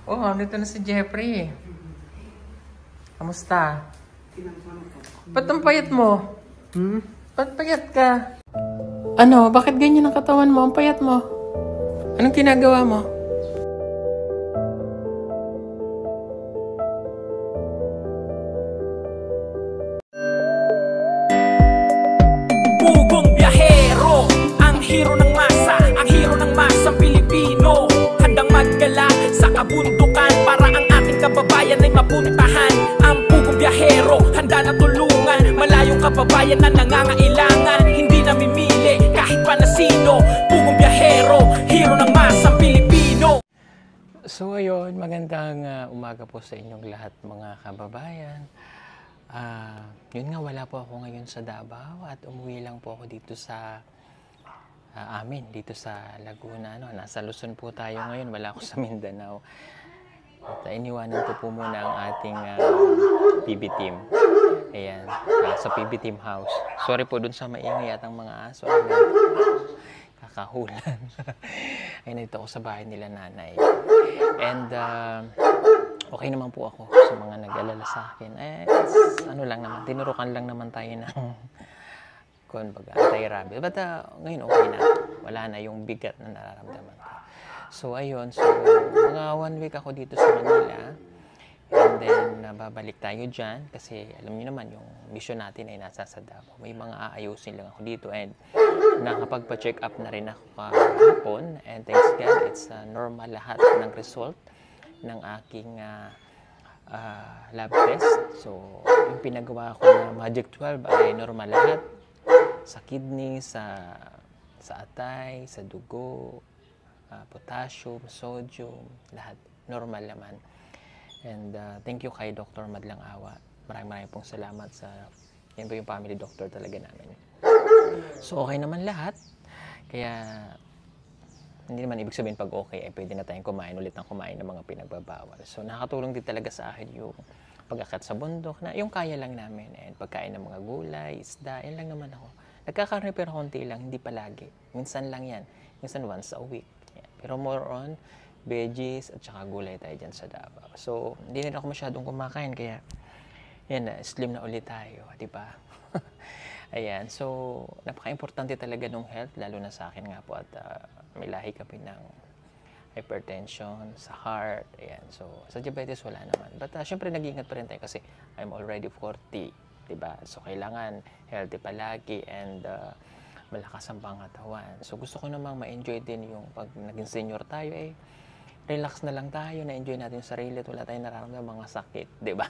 Oh, dito na si Jeffrey. Kamusta? Ba't ang payat mo? Ba't payat ka? Ano? Bakit ganyan ang katawan mo? Ang payat mo? Anong ginagawa mo? Pugong biyahero, ang hero ng masa, ang hero ng masang Pilipino. Handang maggala sa kabundukan para ang ating kababayan ay mapuntahan. Ang pugong biyahero, handa na tulungan malayong kababayan na nangangailangan. Hindi namimili kahit pa na sino. Pugong biyahero, hero ng masang Pilipino. So ayun, magandang umaga po sa inyong lahat mga kababayan. Yun nga, wala po ako ngayon sa Davao at umuwi lang po ako dito sa dito sa Laguna. Nasa Luzon po tayo ngayon, wala ako sa Mindanao. At iniwanan ko po muna ang ating PB team. Ayan, sa PB team house. Sorry po dun sa maingay at ang mga aso. Kakahulan. Ay, nandito ako sa bahay nila nanay. And okay naman po ako sa mga nag-alala sa akin. Ano lang naman, tinurukan lang naman tayo ng kumbaga, anti-rabies. But ngayon okay na. Wala na yung bigat na nararamdaman ko. So ayun, so mga 1 week ako dito sa Manila. And then babalik tayo dyan kasi alam niyo naman yung mission natin ay nasa sa Davao. May mga aayusin lang ako dito and nakapagpa-check up na rin ako kahapon. And thanks God, it's normal lahat ng result ng aking lab test. So, yung pinagawa ko na Magic 12 ay normal lahat. Sa kidney, sa atay, sa dugo, potassium, sodium, lahat normal naman. And thank you kay Dr. Madlang Awa. Maraming pong salamat sa yan po yung family doctor talaga namin. So, okay naman lahat. Kaya hindi naman ibig sabihin pag okay, ay pwede na tayong kumain ulit ng kumain ng mga pinagbabawal. So, nakakatulong din talaga sa akin yung pag-akyat sa bundok na yung kaya lang namin. And pagkain ng mga gulay, isda, yan lang naman ako. Nagkakaroon pero konti lang, hindi palagi. Minsan lang yan. Minsan once a week. Yan. Pero more on veggies at saka gulay tayo dyan sa Davao. So, hindi na ako masyadong kumakain kaya yan na, slim na ulit tayo, di ba? Ayan, so napaka-importante talaga ng health, lalo na sa akin nga po at may lahi kami ng hypertension, sa heart, ayan. So, sa diabetes wala naman. But syempre nag-iingat pa rin tayo kasi I'm already 40, diba? So, kailangan healthy palagi and malakas ang pangatawan. So, gusto ko namang ma-enjoy din yung pag naging senior tayo, relax na lang tayo, na-enjoy natin yung sarili at wala tayong nararamdaman mga sakit, diba?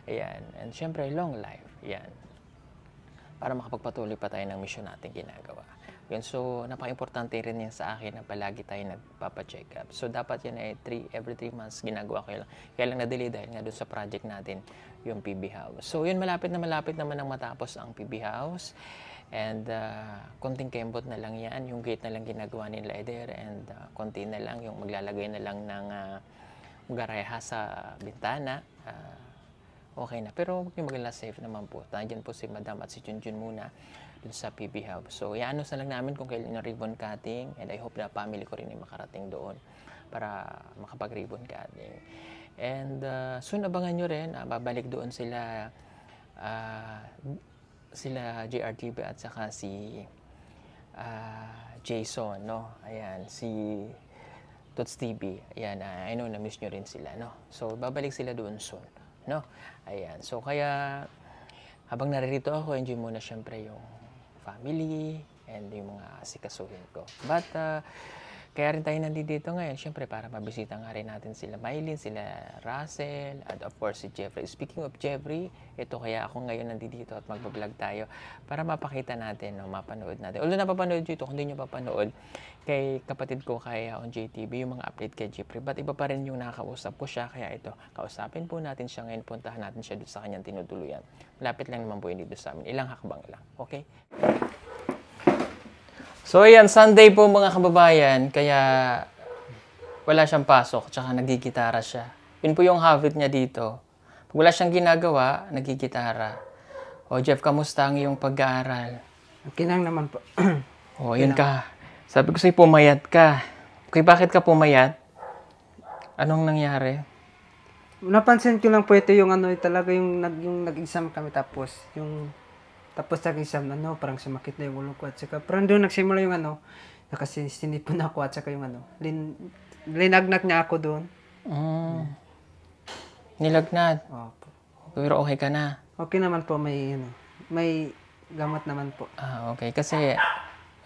Ayan. And syempre, long life, ayan. Para makapagpatuloy pa tayo ng mission natin ginagawa. Yun, so napaka-importante rin yan sa akin na palagi tayo nagpapa-check up. So dapat yan ay every 3 months ginagawa ko lang. Kaya lang na-delay dahil nga doon sa project natin, yung PB House. So yun, malapit naman ang matapos ang PB House. And konting kembot na lang yan. Yung gate na lang ginagawa nila Eder. And konti na lang, yung maglalagay na lang ng garayaha sa bintana. Okay na. Pero huwag niyo mag-alala, safe naman po. Nandiyan po si Madam at si Junjun muna dun sa PB House. So, ianos na lang namin kung kailan yung ribbon cutting. And I hope na family ko rin ay makarating doon para makapag-ribbon cutting. And soon abangan nyo rin. Babalik doon sila JRTV at saka si Jason, no? Ayan, si Tots TV. Ayan, I know na-miss nyo rin sila, no? So, babalik sila doon soon. No? Ayan. So, kaya habang naririto ako, enjoy muna syempre yung family and yung mga asikasuhin ko. But, kaya rin tayo nandito ngayon, syempre para mabisita nga rin natin sila Mylene, sila Russell, at of course si Jeffrey. Speaking of Jeffrey, ito kaya ako ngayon nandito at magbablog tayo para mapakita natin, no, mapanood natin. Although napapanood nyo ito, kung hindi nyo papanood, kay kapatid ko kaya on JTV, yung mga update kay Jeffrey. But iba pa rin yung nakakausap ko siya, kaya ito, kausapin po natin siya ngayon, puntahan natin siya doon sa kanyang tinutuluyan. Malapit lang naman po yun dito sa amin. Ilang hakbang lang, okay? So ayan, Sunday po mga kababayan, kaya wala siyang pasok, tsaka nagigitara siya. Yun po yung habit niya dito. Pag wala siyang ginagawa, nagigitara. O Jeff, kamusta ang iyong pag-aaral? Okay lang naman po. O, yun ka. Sabi ko sa'yo, pumayat ka. Okay, bakit ka pumayat? Anong nangyari? Napansin ko lang po ito yung ano, talaga yung nag-exam kami tapos nag-exam parang sumakit na yung ulo ko at saka parang doon nagsimula yung kasi sinipon ako at saka yung linagnak niya ako doon. Nilagnat. Opo. Pero okay ka na. Okay naman po, may gamot naman po. Okay. Kasi,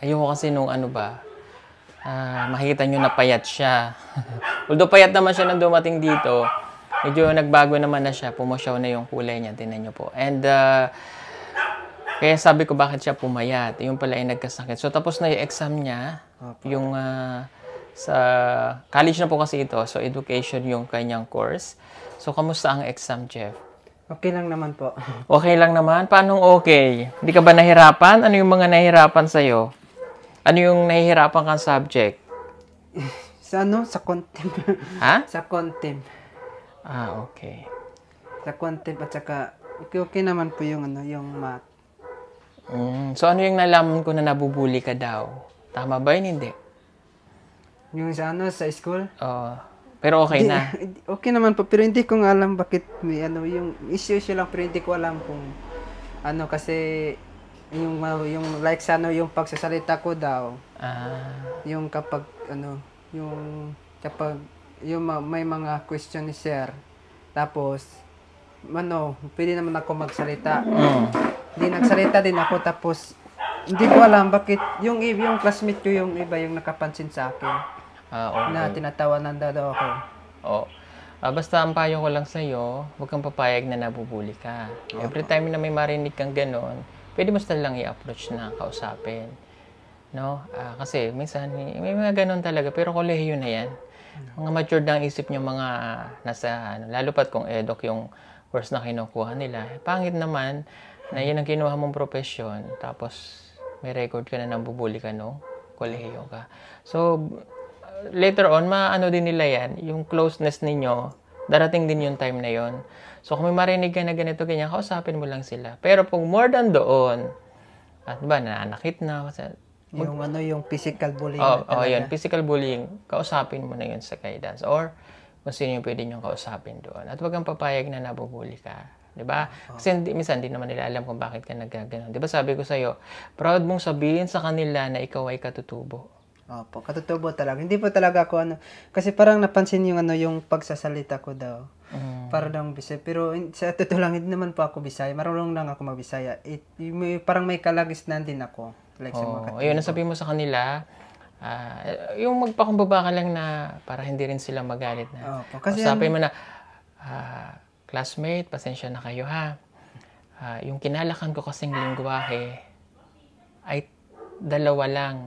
ayoko kasi nung makikita nyo na payat siya. Although payat naman siya nang dumating dito, medyo nagbago naman na siya. Pumusyaw na yung kulay niya. Tingnan nyo po. And, kaya sabi ko bakit siya pumayat. Yung pala ay nagkasakit. So, tapos na yung exam niya. Yung sa college na po kasi ito. So, education yung kanyang course. So, kamusta ang exam, Jeff? Okay lang naman po. Okay lang naman? Paano okay? Hindi ka ba nahirapan? Ano yung mga nahihirapan sa'yo? Ano yung nahihirapan kang subject? Sa contem. Ha? Sa contem. Okay. Sa contem at saka okay naman po yung yung math. So, ano yung nalaman ko na nabubuli ka daw? Tama ba yun? Hindi. Yung sa school? Pero okay na. Okay naman po, pero hindi ko nga alam bakit may yung issue lang, pero hindi ko alam kung kasi yung like sa yung pagsasalita ko daw. Yung kapag may mga question ni sir, tapos pwede naman ako magsalita. Hindi nagsalita din ako, tapos hindi ko alam bakit yung classmate ko yung iba yung nakapansin sa akin. Okay. Na tinatawanan daw ako. Basta ang payo ko lang sa'yo, huwag kang papayag na nabubuli ka. Every time na may marinig kang ganon, pwede mo lang i-approach na kausapin. No? Kasi minsan, may mga ganon talaga, pero kolehiyo na yan. Mga matured ang isip nyo, mga nasa, lalo pat kung edok yung course na kinukuha nila. Pangit naman na yun ang kinuha mong profesyon, tapos may record ka na nabubuli ka, no? Kolehiyo ka. So, later on, maano din nila yan, yung closeness ninyo, darating din yung time na yon. So, kung may marinig ka na ganito, ganyan, kausapin mo lang sila. Pero kung more than doon, at nananakit na, kasi, yung physical bullying. Yun, physical bullying, kausapin mo na yun sa guidance. Or, kung sino yung pwede nyo kausapin doon. At huwag kang papayag na nabubuli ka. Diba? Kasi minsan, hindi naman nila alam kung bakit ka nagaganon. Diba sabi ko sa'yo, proud mong sabihin sa kanila na ikaw ay katutubo. Opo, katutubo talaga. Hindi po talaga ako kasi parang napansin yung yung pagsasalita ko daw. Para daw Bisaya. Pero sa totoo lang, hindi naman po ako Bisaya. Marunong lang ako mag-Bisaya. Parang may kalagisnan din ako. Like sa mga Ayun, nasabi mo sa kanila, yung magpakumbaba ka lang na para hindi rin sila magalit na. Opo, kasi sabi mo na, classmate, pasensya na kayo ha. Yung kinalakan ko kasing lingwahe ay dalawa lang.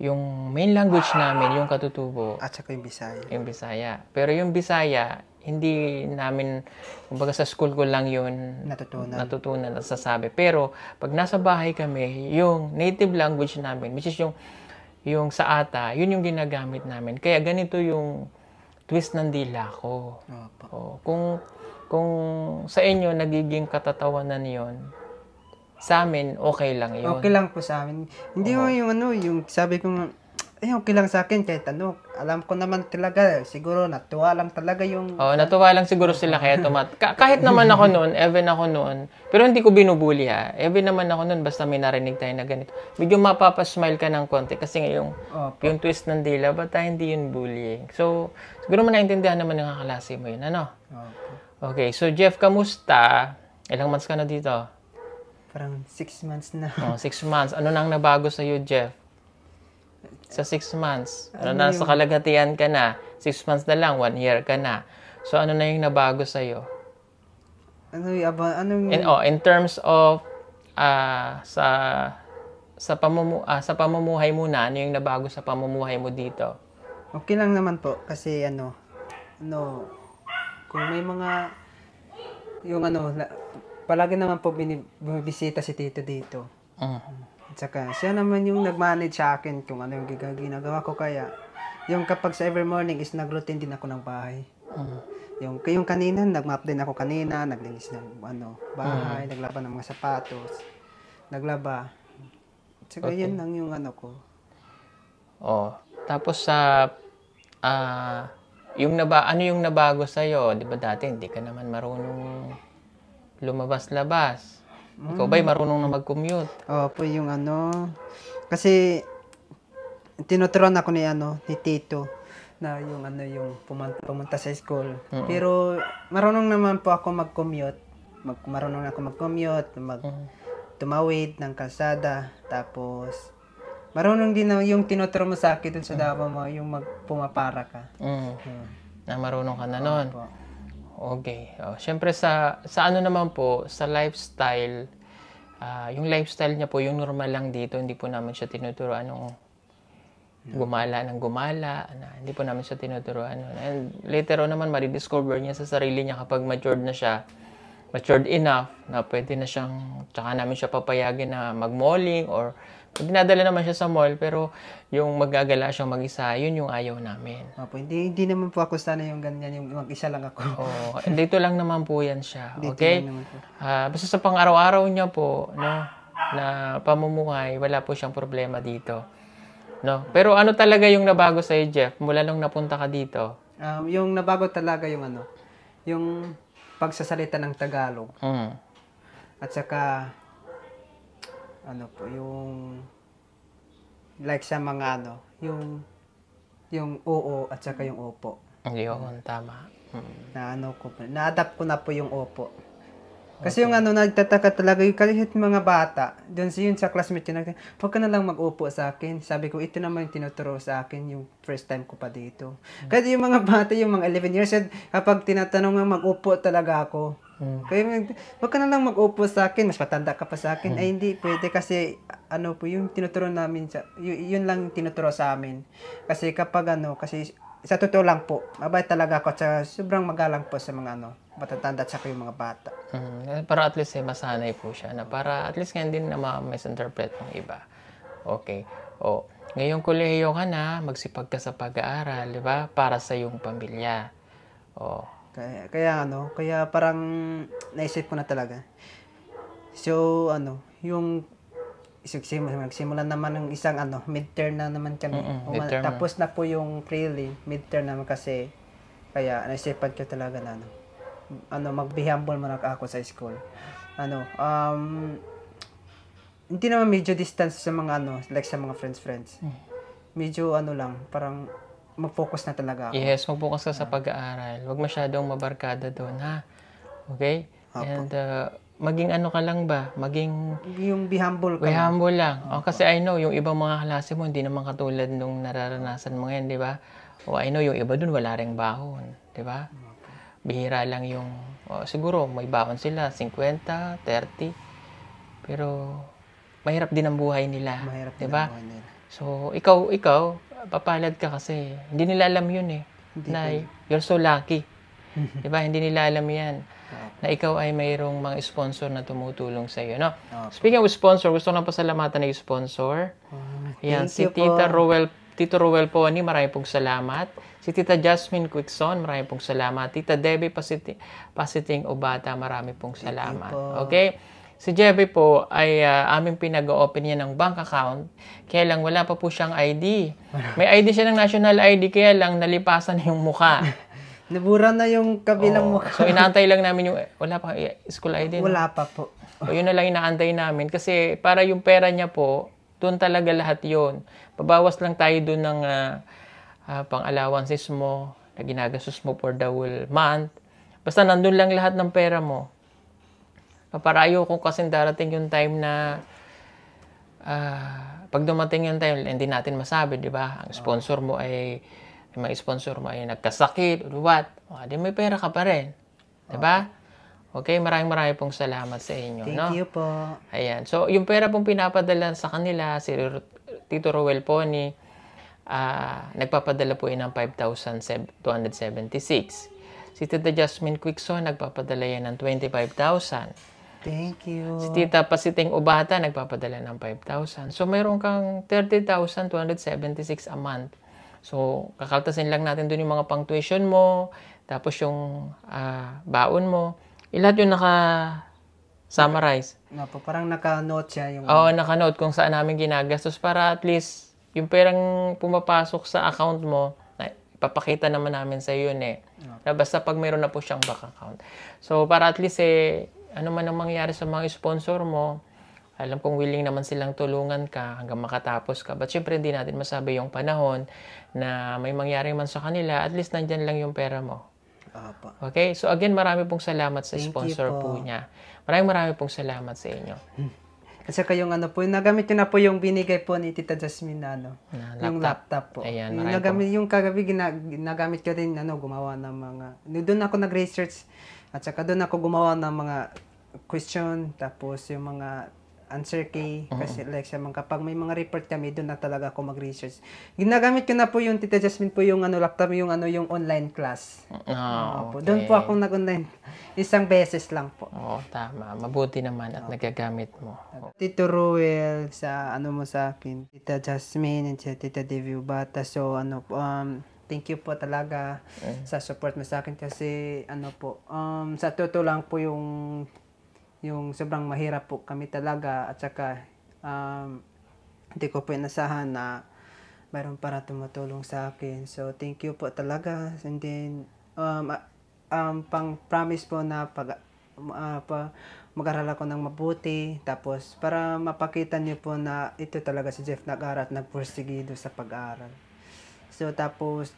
Yung main language namin, yung katutubo. At saka yung Bisaya. Yung Bisaya. Pero yung Bisaya, hindi namin, kumbaga sa school ko lang yun natutunan at sasabi. Pero, pag nasa bahay kami, yung native language namin, which is yung sa ata, yun yung ginagamit namin. Kaya ganito yung twist ng dila ko. Kung sa inyo, nagiging katatawanan yon, sa amin, okay lang yun. Okay lang po sa amin. Hindi mo yung sabi ko okay lang sa akin kahit alam ko naman talaga, siguro natuwa lang talaga yung... natuwa lang siguro sila kaya kahit naman ako noon, even ako noon, pero hindi ko binubuli ha. Even naman ako noon, basta may narinig tayo na ganito. Medyo mapapasmile ka ng konti kasi yung twist ng dila, bata hindi yun bullying. So, siguro naintindihan naman ng kaklase mo yun, ano? Okay, so Jeff, kamusta? Ilang months ka na dito? Parang 6 months na. 6 months. Ano nang nabago sa'yo, Jeff? Sa 6 months. Nasa kalagatian ka na. 6 months na lang, 1 year ka na. So, ano na yung nabago sa'yo? In terms of sa pamumuhay mo na, ano yung nabago sa pamumuhay mo dito? Okay lang naman po. Kasi kung may mga palagi naman po bumibisita si Tito dito. At saka, siya naman yung nag-manage sa akin kung ano yung ginagawa ko. Kaya, yung kapag sa every morning is nag-routine din ako ng bahay. Yung kanina, nag-map din ako kanina, naglinis ng bahay, naglaban ng mga sapatos, naglaba. At saka, yun lang yung ko. Tapos sa ano yung nabago sa'yo? Di ba dati hindi ka naman marunong lumabas-labas. Ikaw ba'y marunong na mag-commute? Opo, yung kasi tinuturuan ako ni Tito na yung pumunta sa school. Pero marunong naman po ako mag-commute. Marunong ako mag-commute, tumawid ng kalsada. Tapos marunong din na yung tinuturo mo sa akin dun sa Davao mo, yung pumapara ka. Na marunong ka na nun. Opo. Okay. Siyempre sa ano naman po, sa lifestyle, yung lifestyle niya po, yung normal lang dito, hindi po namin siya tinuturuan ng gumala ng gumala. Hindi po namin siya tinuturuan. And later on naman, ma-discover niya sa sarili niya kapag matured na siya, matured enough, na pwede na siyang, tsaka namin siya papayagin na mag-malling or dinadala naman siya sa mall, pero yung magagala siyang mag-isa, yun yung ayaw namin. Opo, hindi naman po ako sana yung ganyan, yung mag-isa lang ako. Dito lang naman po yan siya. Dito Okay? lang naman po. Basta sa pang-araw-araw niya po, no, na pamumuhay, wala po siyang problema dito. No? Pero ano talaga yung nabago sa'yo, Jeff, mula nung napunta ka dito? Yung nabago talaga yung yung pagsasalita ng Tagalog. At saka yung like sa mga yung oo at saka yung opo. Yun, tama. Na-adapt ko na po yung opo. Kasi yung nagtataka talaga yung kahit mga bata, doon sa classmate yun, huwag ka na lang mag-upo sa akin. Sabi ko, ito naman yung tinuturo sa akin, yung first time ko pa dito. Kasi yung mga bata, yung mga 11 years old, kapag tinatanong nga mag-upo talaga ako. Kaya huwag ka na lang mag-upo sa akin, mas matanda ka pa sa akin. Ay hindi, pwede kasi po, yung tinuturo namin, yun lang tinuturo sa amin. Kasi kapag kasi sa totoo lang po, mabait talaga ako at sobrang magalang po sa mga matatanda at saka yung mga bata. Para at least masanay po siya na para at least hindi na ma-misinterpret ng iba. Okay. Ngayong kolehiyo ka na, magsipag ka sa pag-aaral, di ba? Para sa iyong pamilya. Kaya parang naisip ko na talaga. So, yung magsimulan naman ng isang midterm na naman kami. Midterm. Tapos na po yung prelim, midterm naman kasi. Kaya naisipan ko talaga na mag-be humble muna ako sa school. Hindi naman medyo distance sa mga like sa mga friends. Medyo lang, parang mag-focus na talaga ako. Yes, mag-focus ka sa pag-aaral. Huwag masyadong mabarkada doon, ha? Okay? Apo. And maging ka lang ba? Maging yung be humble ka. be humble lang. Kasi I know, yung ibang mga klase mo, hindi naman katulad nung nararanasan mo ngayon, di ba? I know, yung iba dun, wala ring bahon. Di ba? Bihira lang yung, siguro, may bahon sila, 50, 30. Pero, mahirap din ang buhay nila. Mahirap di din ba? ang buhay nila. So, ikaw, papalad ka kasi hindi nila alam yun you're so lucky. Di ba? Hindi nila alam yan. Na ikaw ay mayroong mga sponsor na tumutulong sa iyo, no? Speaking of sponsor, gusto ko lang pasalamatan ng sponsor. Yan, si Tito Ruel Pony, marami pong salamat. Si Tita Jasmine Quickson, marami pong salamat. Tita Debbie Pasiting Obata, marami pong salamat. Okay? Si Jebby po ay aming pinag-open niya ng bank account, kaya lang wala pa po siyang ID. May ID siya ng national ID, kaya lang nalipasan yung mukha. Nabura na yung kabilang mukha. So, inaantay lang namin yung, wala pa school ID. No? Wala pa po. Yun na lang inaantay namin. Kasi para yung pera niya po, doon talaga lahat yun. Pabawas lang tayo doon ng pang-allowances mo, na ginagastos mo for the whole month. Basta nandun lang lahat ng pera mo. Para ayoko kasi darating yung time na pag dumating yung time, hindi natin masabi, di ba? Ang sponsor mo ay may sponsor mo ay nagkasakit or what, di may pera ka pa rin. Diba? Okay, maraming pong salamat sa inyo. Thank you po. Ayan. So, yung pera pong pinapadala sa kanila, si Tito Ruel Pony, nagpapadala po ng 5,276. Si Tita Jasmine Quickson, nagpapadala yan ng 25,000. Thank you. Si Tita Pasiting Obata, nagpapadala ng 5,000. So, mayroon kang 30,276 a month. So, kakaltasin lang natin doon yung mga pang-tuition mo, tapos yung baon mo. Lahat yung naka-summarize. Parang naka-note siya. Naka-note kung saan namin ginagastos para at least yung perang pumapasok sa account mo, papakita naman namin sa yun eh. Na basta pag mayroon na po siyang bank account. So, para at least eh, ano man ang mangyari sa mga sponsor mo, alam kong willing naman silang tulungan ka hanggang makatapos ka. But syempre, hindi natin masabi yung panahon na may mangyari man sa kanila, at least nandyan lang yung pera mo. Opo. Okay? So again, marami pong salamat sa Thank you sponsor po. po niya. Marami pong salamat sa inyo. At saka yung ano po, nagamit ko na po yung binigay po ni Tita Jasmine na ano, Na yung laptop po. Ayan, yung, marami nagamit, yung kagabi, nagamit ko din, ano, gumawa ng mga, doon ako nag-research, at saka doon ako gumawa ng mga question, tapos yung mga answer key, kasi like sa mga, kapag may mga report kami, doon na talaga ako mag-research. Ginagamit ko na po yung Tita Jasmine po yung ano, laptop, yung ano, yung online class. Oh, Po. okay. Doon po ako nag-online. Isang beses lang po. Oo, tama. Mabuti naman at nagagamit mo. Tito Ruel, sa ano mo sa akin, Tita Jasmine, and si Tita Devio Bata. So, ano po, thank you po talaga sa support mo sa akin kasi, ano po, sa totoo lang po yung sobrang mahirap po kami talaga at saka, hindi ko po inasahan na mayroon para tumutulong sa akin. So, thank you po talaga. And then, pang promise po na mag-aral ako ng mabuti. Tapos, para mapakita niyo po na ito talaga si Jeff nag-aral at nagpursigido sa pag-aaral. So, tapos,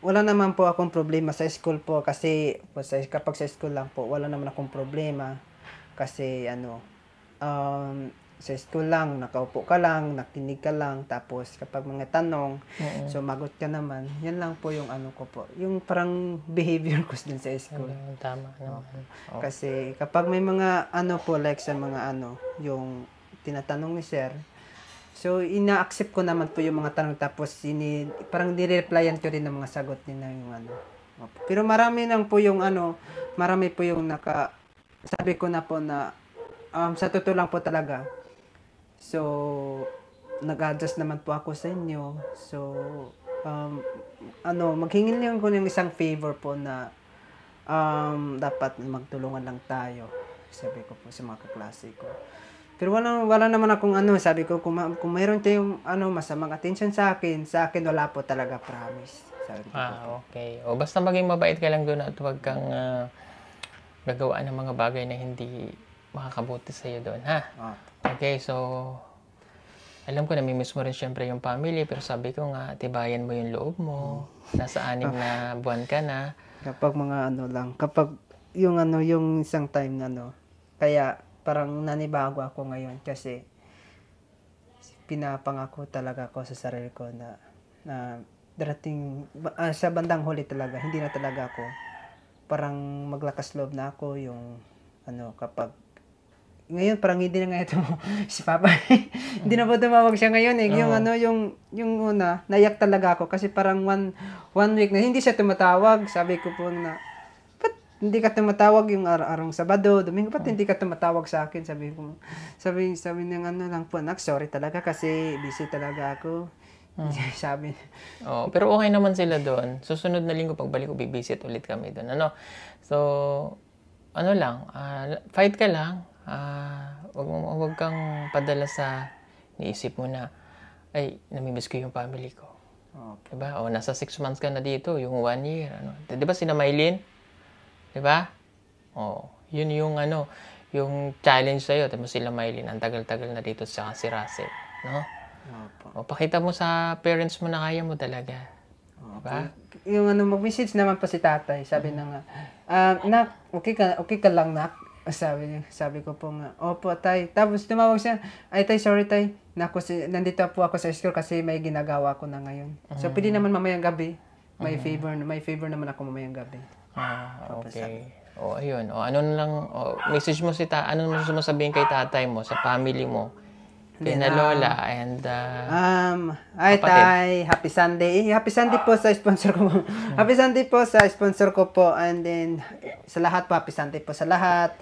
wala naman po akong problema sa school po kasi kapag sa school lang po, wala naman akong problema. Kasi, sa school lang, nakaupo ka lang, nakinig ka lang, tapos kapag mga tanong, sumagot ka naman. Yan lang po yung ano ko po. Yung parang behavior ko din sa school. Tama naman. Oh. Kasi kapag may mga ano po, like sa mga ano, yung tinatanong ni sir, so ina-accept ko naman po yung mga tanong, tapos parang nire-replyan ko rin ng mga sagot nila yung ano. Pero marami lang po yung ano, marami po yung sabi ko na po na sa totoo lang po talaga. So, nag-adjust naman po ako sa inyo. So, maghingin lang ko ng isang favor po na dapat magtulungan lang tayo. Sabi ko po sa mga kaklase ko. Pero wala naman akong sabi ko, kung mayroon kayong masamang attention sa akin wala po talaga, promise. Sabi ko po. Okay. O basta maging mabait ka lang doon at huwag kang gagawa ng mga bagay na hindi makakabuti sa iyo doon, ha? Okay, so alam ko namimiss mo rin syempre yung family, pero sabi ko nga, tibayan mo yung loob mo. Nasa 6 na buwan ka na. Kapag mga kapag yung isang time na kaya parang nanibago ako ngayon kasi pinapangako talaga ako sa sarili ko na darating sa bandang huli talaga, hindi na talaga ako parang maglakas loob na ako yung kapag ngayon parang hindi na nga ito si Papa. Hindi na po tumawag siya ngayon eh. Yung una, naiyak talaga ako kasi parang one week na hindi siya tumatawag. Sabi ko po na, ba't hindi ka tumatawag yung arang Sabado, Domingo, ba't hindi ka tumatawag sa akin? Sabi ng lang po, sorry talaga kasi busy talaga ako. Sabi. Pero okay naman sila doon. Susunod na linggo pagbalik ko, bibisit ulit kami doon. So, fight ka lang. Wag kang padala sa niisip mo na, ay, namimiss ko yung family ko. Diba? O, nasa 6 months ka na dito, yung 1 year. Diba sina Maylin? Diba? Yun yung yung challenge sa'yo. Diba sila Maylin, ang tagal-tagal na dito sa si Russell. No? Pakita mo sa parents mo na kaya mo talaga. Diba? Yung mag-message naman pa si tatay. Sabi na nga, nak, okay ka lang, nak. Sabi ko po nga, opo, tay. Tapos tumawag siya, ay tay, sorry tay. Nandito po ako sa school kasi may ginagawa ko na ngayon. So, pwede naman mamayang gabi. May favor naman ako mamayang gabi. Okay. Ayun. Message mo ano mo sabihin kay tatay mo, sa family mo, kay na lola, and ay tay, happy Sunday. Happy Sunday po sa sponsor ko. Happy Sunday po sa sponsor ko po, and then sa lahat po, happy Sunday po sa lahat.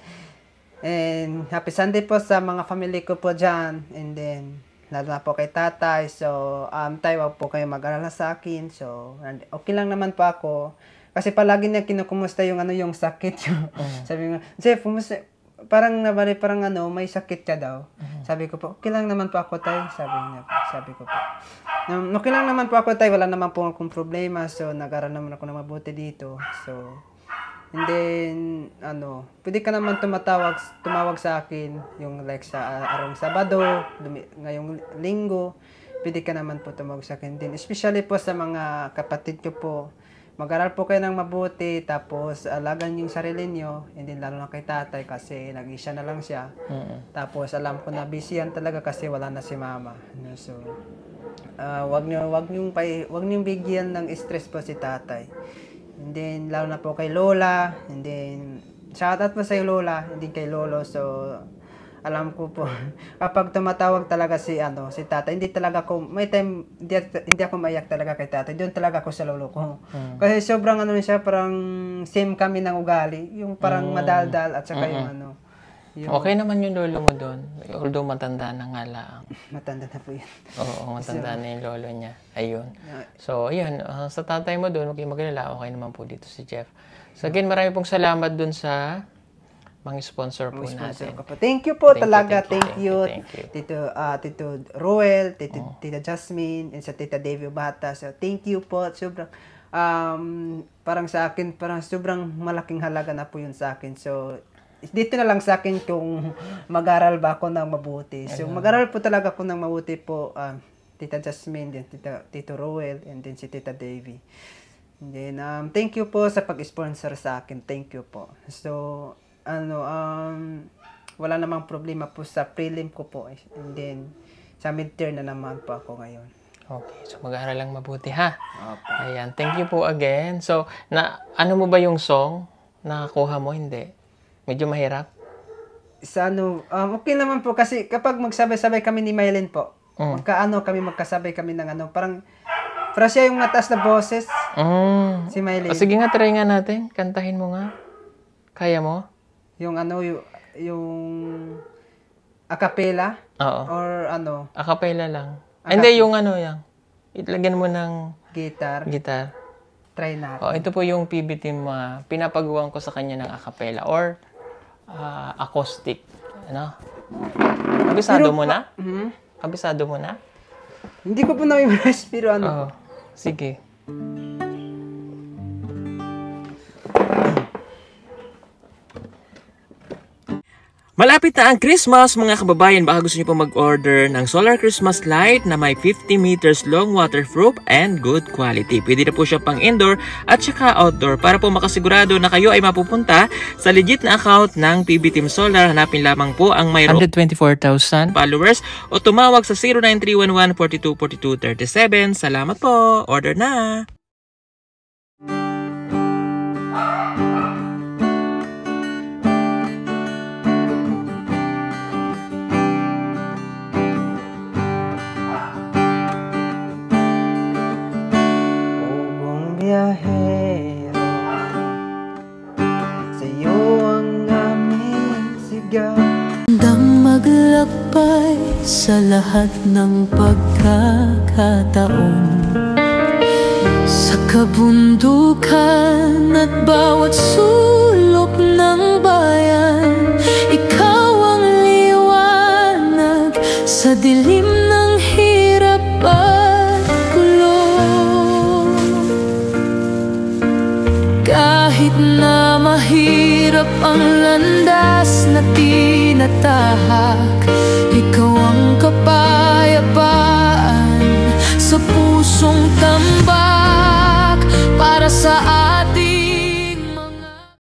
And happy Sunday po sa mga family ko po dyan. And then lalo na po kay tatay. So, tay, wag po kayo mag-alala sa akin. So, okay lang naman po ako. Kasi palagi na kinukumusta yung yung sakit. Sabi nga, Jeff, parang may sakit ka daw. Sabi ko po, okay lang naman po ako, tay. Sabi ko po. Okay lang naman po ako, tay. Wala naman po akong problema. So, nag-aral naman ako na mabuti dito. So, and then, pwede ka naman tumawag sa akin, yung like sa arong Sabado, ngayong Linggo, pwede ka naman po tumawag sa akin din. Especially po sa mga kapatid ko po, mag-aral po kayo ng mabuti, tapos alagan yung sarili nyo, and then lalo na kay tatay kasi nag-isa na lang siya. Tapos alam ko na busy yan talaga kasi wala na si mama. So, wag niyong bigyan ng stress po si tatay. And then, lalo na po kay Lola, and then, shoutout po sa Lola, hindi kay Lolo. So, alam ko po, kapag tumatawag talaga si tatay, hindi talaga ako, may time, hindi ako maiyak talaga kay tatay, doon talaga ako sa lolo ko. Kasi sobrang siya, parang same kami ng ugali, yung parang madaldal at saka yung Okay naman yung lolo mo doon. Although matanda na nga lang. Matanda na po yun. Oo, matanda na yung lolo niya. Ayun. So, ayun. Sa tatay mo doon, huwag kayong magalala. Okay naman po dito si Jeff. So, again, marami pong salamat doon sa mga sponsor po natin. Thank you po talaga. Thank you. Tito Roel, Tita Jasmine, and sa Tita Davy Bata. So, thank you po. Sobrang, parang sa akin, parang sobrang malaking halaga na po yun sa akin. So, dito na lang sa akin kung mag-aral ba ako ng mabuti. So, mag-aral po talaga ako ng mabuti po. Tita Jasmine, then Tito Roel, and then si Tita Davy. And then, thank you po sa pag-sponsor sa akin. Thank you po. So, wala namang problema po sa prelim ko po. And then, sa midterm na naman po ako ngayon. Okay. So, mag-aaral lang mabuti, ha? Okay. Ayan. Thank you po again. So, ano mo ba yung song? Nakakuha mo? Hindi. Medyo mahirap? Okay naman po kasi kapag magsabay-sabay kami ni Mylene po, magkasabay kami ng parang siya yung mataas na boses, si Mylene. Sige nga, try nga natin. Kantahin mo nga. Kaya mo? Yung yung acapella? Oo. Or Acapella lang. Hindi, yung yan. Ilagyan mo ng Guitar. Try natin. Ito po yung PB team, pinapagawan ko sa kanya ng acapella or acoustic. Kabisado mo na? Kabisado mo na? Hindi ko po na-memorize, pero sige. Malapit na ang Christmas, mga kababayan. Baka gusto niyo po mag-order ng solar Christmas light na may 50 meters long, waterproof, and good quality. Pwede na po siya pang indoor at saka outdoor. Para po makasigurado na kayo ay mapupunta sa legit na account ng PB Team Solar, hanapin lamang po ang mayroong 124,000 followers o tumawag sa 09311 42 42 37. Salamat po. Order na! Biyahero, sa'yo ang aming sigaw. Handang maglakbay sa lahat ng pagkakataon, sa kabundukan at bawat sulok ng bayan. Ikaw ang liwanag sa dilim ng hirap at gulo. Kahit na mahirap ang landas na tinatahak, ikaw ang kapayapaan sa pusong tambay.